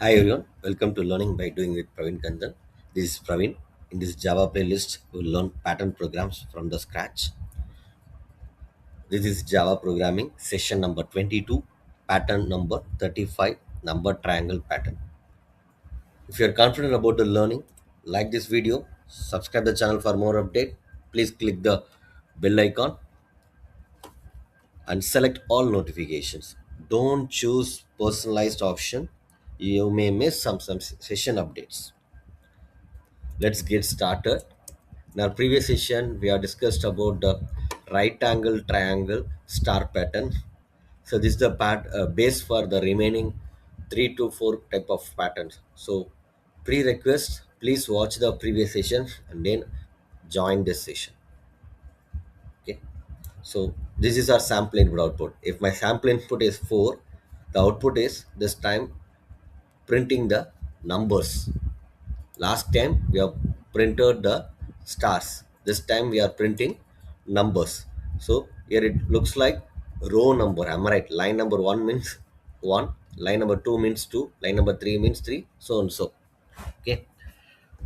Hi everyone, welcome to Learning by Doing with Praveen Kanjan. This is Praveen. In this Java playlist, we will learn pattern programs from the scratch. This is Java programming session number 22, pattern number 35, number triangle pattern. If you are confident about the learning, like this video, subscribe the channel for more update. Please click the bell icon and select all notifications. Don't choose personalized option. You may miss some session updates. Let's get started. In our previous session, we have discussed about the right angle triangle star pattern. So this is the base for the remaining 3 to 4 type of patterns. So prerequisite, please watch the previous session and then join this session. Okay. So this is our sample input output. If my sample input is 4, the output is this time printing the numbers. Last time we have printed the stars. This time we are printing numbers. So here it looks like row number. Am I right? Line number 1 means 1. Line number 2 means 2. Line number 3 means 3. So and so. Okay.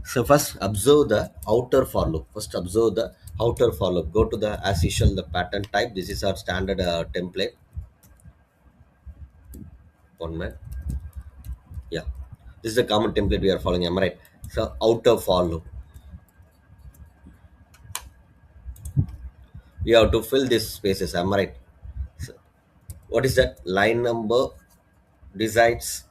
So first observe the outer for loop. First observe the outer for loop. Go to the as usual the pattern type. This is our standard template. One minute. Yeah. This is the common template we are following. Am I right? So outer for loop. We have to fill these spaces. Am I right? So, what is that? Line number decides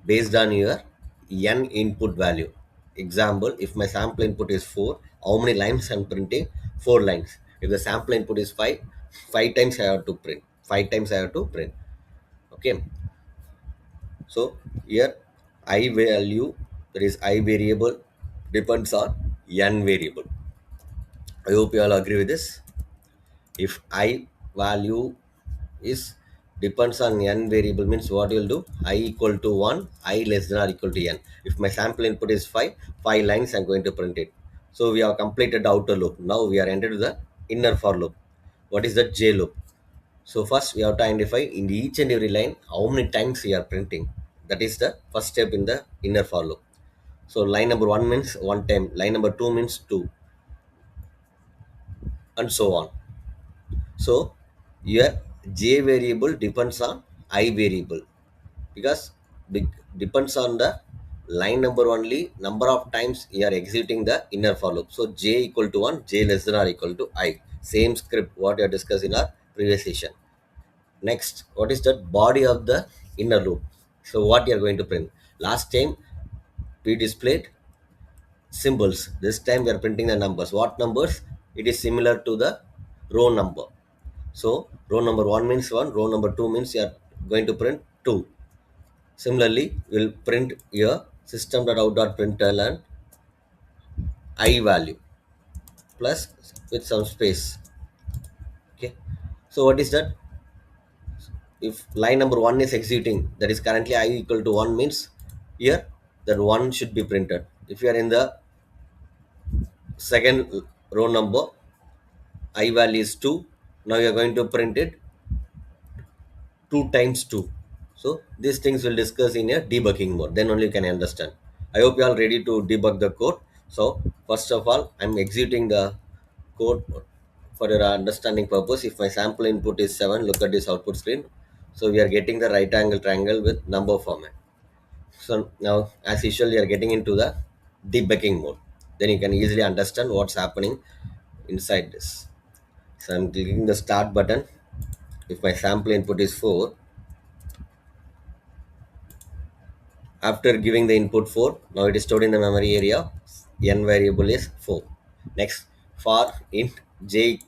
based on your n input value. Example, if my sample input is 4, how many lines I'm printing? 4 lines. If the sample input is 5, 5 times I have to print. 5 times I have to print. Okay. So here I value, that is I variable, depends on n variable. I hope you all agree with this. If I value is depends on n variable means what you'll do, I equal to 1, I less than or equal to n. If my sample input is 5 lines I'm going to print it. So we have completed the outer loop. Now we are entered to the inner for loop. What is the j loop? So first we have to identify in each and every line how many times we are printing. That is the first step in the inner for loop. So line number 1 means 1 time, line number 2 means 2, and so on. So your j variable depends on I variable, because depends on the line number only, number of times you are executing the inner for loop. So j equal to 1, j less than or equal to I. Same script what we have discussed in our previous session. Next, what is the body of the inner loop? So what you are going to print? Last time we displayed symbols. This time we are printing the numbers. What numbers? It is similar to the row number. So row number 1 means 1, row number 2 means you are going to print 2. Similarly, we'll print here system.out.println I value plus with some space. Okay. So what is that? If line number 1 is executing, that is currently I equal to 1 means here that 1 should be printed. If you are in the second row number, I value is 2. Now you are going to print it 2 times 2. So these things we'll discuss in a debugging mode. Then only you can understand. I hope you are ready to debug the code. So first of all, I'm executing the code for your understanding purpose. If my sample input is 7, look at this output screen. So we are getting the right angle triangle with number format. So now as usual, you are getting into the debugging mode. Then you can easily understand what's happening inside this. So I'm clicking the start button. If my sample input is 4, after giving the input 4, now it is stored in the memory area. N variable is 4. Next, for int j,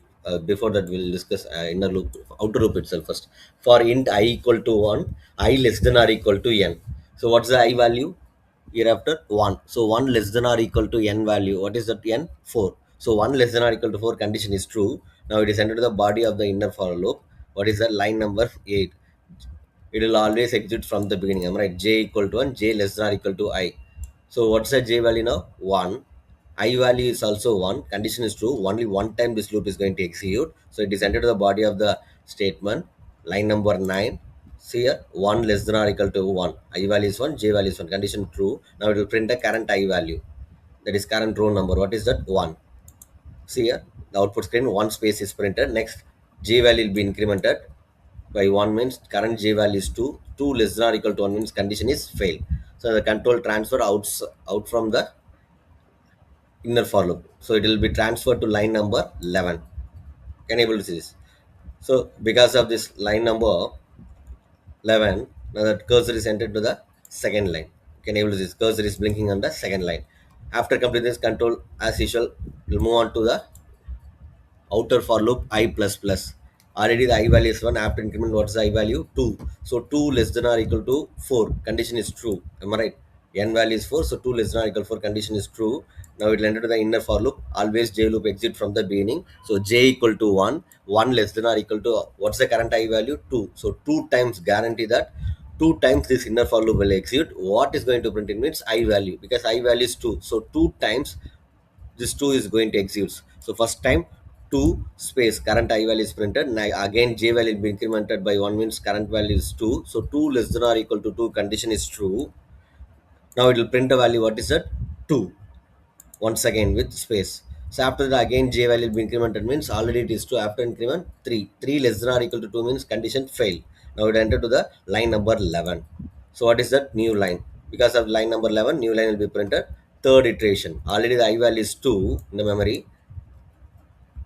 before that we'll discuss inner loop, outer loop itself first. For int I equal to 1, I less than or equal to n. So what's the I value? Hereafter 1. So 1 less than or equal to n value. What is that n? 4. So 1 less than or equal to 4 condition is true. Now it is entered to the body of the inner for loop. What is that? Line number 8. It will always exit from the beginning. I'm right. J equal to 1, j less than or equal to I. So what's the j value now? 1. I value is also 1. Condition is true. Only one time this loop is going to execute. So it is entered to the body of the statement. Line number 9. See here, 1 less than or equal to 1. I value is 1, j value is 1. Condition true. Now it will print the current I value. That is current row number. What is that? 1. See here, the output screen, 1 space is printed. Next, j value will be incremented by 1 means current j value is 2. 2 less than or equal to 1 means condition is fail. So the control transfer out from the inner for loop. So it will be transferred to line number 11. Can you able to see this? So because of this line number 11, now that cursor is entered to the second line. Can you able to see this? Cursor is blinking on the second line. After completing this control, as usual, we'll move on to the outer for loop I plus plus. Already the I value is 1. After increment, what's the I value? 2. So 2 less than or equal to 4. Condition is true. Am I right? N value is 4. So 2 less than or equal to 4. Condition is true. Now it will enter to the inner for loop. Always J loop exit from the beginning. So J equal to 1. 1 less than or equal to, what's the current I value? 2. So 2 times guarantee that 2 times this inner for loop will execute. What is going to print in means I value, because I value is 2. So 2 times this 2 is going to execute. So first time 2 space current I value is printed. Now again j value will be incremented by 1 means current value is 2. So 2 less than or equal to 2 condition is true. Now it will print the value. What is that? 2 once again with space. So after that again j value will be incremented means already it is 2. After increment 3. 3 less than or equal to 2 means condition fail. Now it enter to the line number 11. So what is that? New line. Because of line number 11, new line will be printed. Third iteration. Already the I value is 2 in the memory.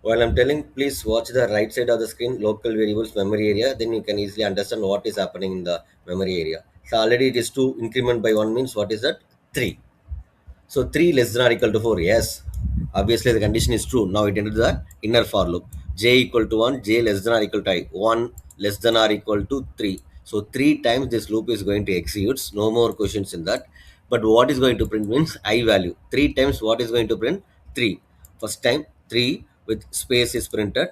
While I'm telling, please watch the right side of the screen, local variables memory area. Then you can easily understand what is happening in the memory area. So already it is 2. Increment by 1 means what is that? 3. So 3 less than or equal to 4. Yes. Obviously the condition is true. Now it enters the inner for loop. J equal to 1, j less than or equal to I. 1 less than or equal to 3. So 3 times this loop is going to execute. No more questions in that. But what is going to print means I value. 3 times what is going to print? 3. First time 3 with space is printed.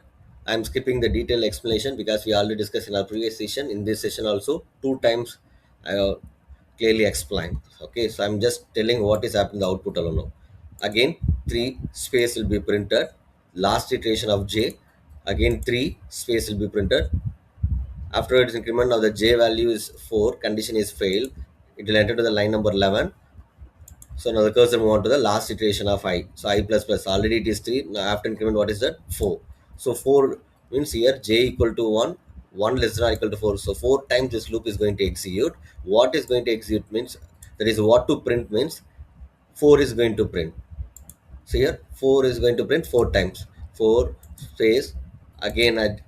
I am skipping the detailed explanation because we already discussed in our previous session. In this session also 2 times I clearly explained. Okay, so I'm just telling what is happening in the output alone now. Again 3 space will be printed. Last iteration of j, again 3 space will be printed. After its increment of the j value is 4, condition is fail. It will enter to the line number 11. So now the cursor move on to the last iteration of I. So I plus plus, already it is 3. Now after increment, what is that? 4. So 4 means here j equal to 1, 1 less than or equal to 4. So 4 times this loop is going to execute. What is going to execute means, that is what to print means 4 is going to print. So here 4 is going to print 4 times. 4 space, again at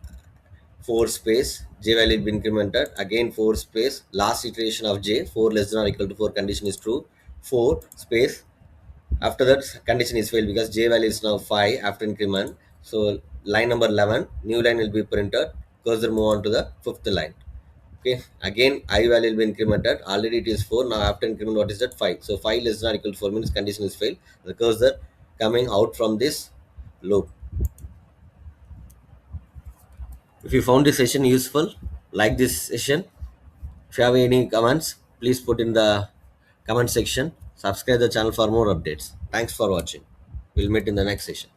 4 space, j value will be incremented. Again 4 space, last iteration of j, 4 less than or equal to 4 condition is true. 4 space, after that condition is failed because j value is now 5 after increment. So line number 11, new line will be printed. Cursor move on to the fifth line. Okay, again I value will be incremented. Already it is 4. Now after increment, what is that? 5. So 5 less than or equal to 4 means condition is failed. The cursor coming out from this loop. If you found this session useful, like this session. If you have any comments, please put in the comment section. Subscribe the channel for more updates. Thanks for watching. We'll meet in the next session.